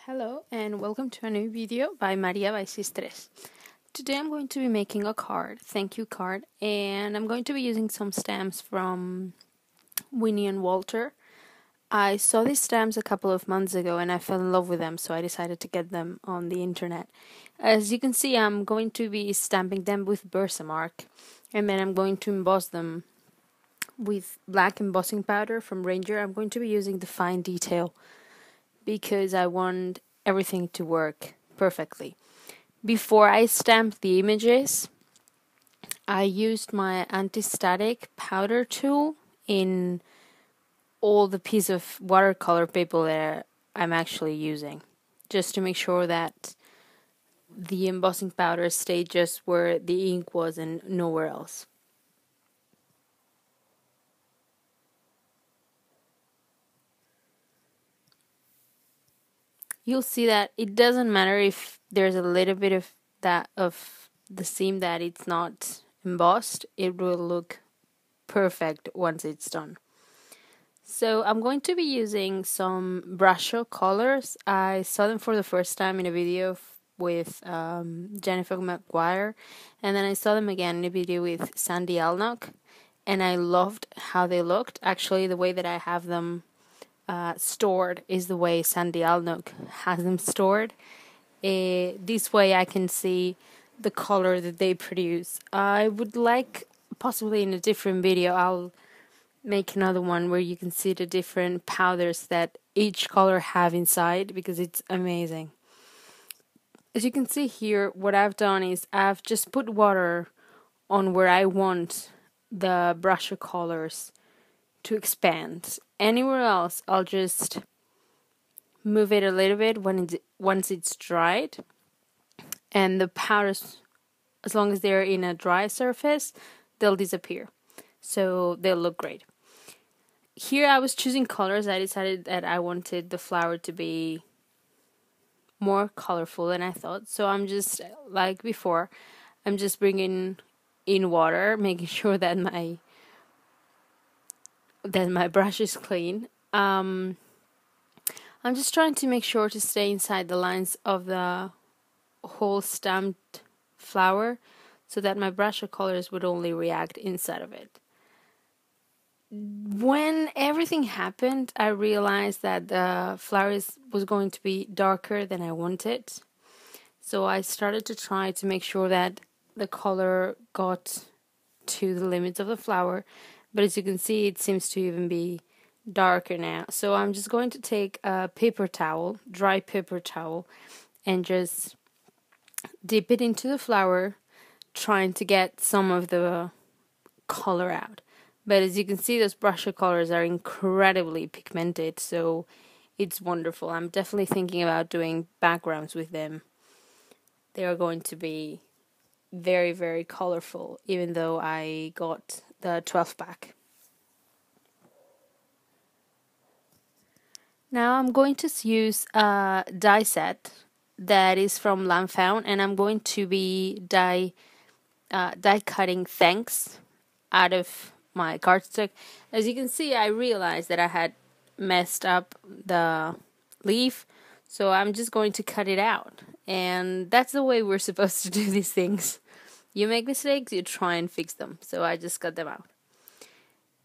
Hello and welcome to a new video by Maria Baicistres. Today I'm going to be making a card, thank you card, and I'm going to be using some stamps from Winnie and Walter. I saw these stamps a couple of months ago and I fell in love with them, so I decided to get them on the internet. As you can see, I'm going to be stamping them with Versamark, and then I'm going to emboss them with black embossing powder from Ranger. I'm going to be using the fine detail because I want everything to work perfectly. Before I stamped the images, I used my anti-static powder tool in all the piece of watercolor paper that I'm actually using, just to make sure that the embossing powder stayed just where the ink was and nowhere else. You'll see that it doesn't matter if there's a little bit of the seam that it's not embossed, it will look perfect once it's done. So I'm going to be using some Brusho colors. I saw them for the first time in a video with Jennifer McGuire, and then I saw them again in a video with Sandy Alnock, and I loved how they looked. Actually, the way that I have them stored is the way Sandy Alnock has them stored. This way I can see the color that they produce. I would like, possibly in a different video, I'll make another one where you can see the different powders that each color have inside, because it's amazing. As you can see here, what I've done is I've just put water on where I want the Brusho colors to expand. Anywhere else, I'll just move it a little bit once it's dried, and the powders, as long as they're in a dry surface, they'll disappear, so they'll look great. Here I was choosing colors. I decided that I wanted the flower to be more colorful than I thought, so I'm just, like before, I'm just bringing in water, making sure that my brush is clean. I'm just trying to make sure to stay inside the lines of the whole stamped flower so that my Brusho colors would only react inside of it. When everything happened, I realized that the flower was going to be darker than I wanted. So I started to try to make sure that the color got to the limits of the flower. But as you can see, it seems to even be darker now. So I'm just going to take a paper towel, dry paper towel, and just dip it into the flower, trying to get some of the color out. But as you can see, those Brusho colors are incredibly pigmented, so it's wonderful. I'm definitely thinking about doing backgrounds with them. They are going to be very, very colorful, even though I got the 12 pack. Now I'm going to use a die set that is from Lanfound, and I'm going to be die cutting thanks out of my cardstock. As you can see, I realized that I had messed up the leaf, so I'm just going to cut it out. And that's the way we're supposed to do these things. You make mistakes, you try and fix them. So I just cut them out.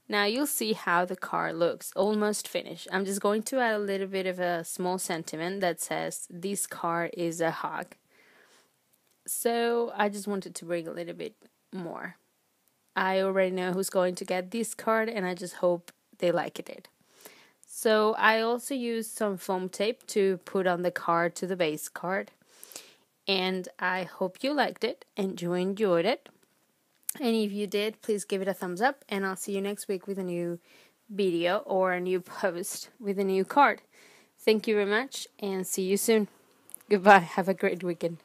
Now you'll see how the card looks, almost finished. I'm just going to add a little bit of a small sentiment that says, "This card is a hug." So I just wanted to bring a little bit more. I already know who's going to get this card, and I just hope they like it. So I also used some foam tape to put on the card to the base card. And I hope you liked it and you enjoyed it. And if you did, please give it a thumbs up, and I'll see you next week with a new video or a new post with a new card. Thank you very much, and see you soon. Goodbye. Have a great weekend.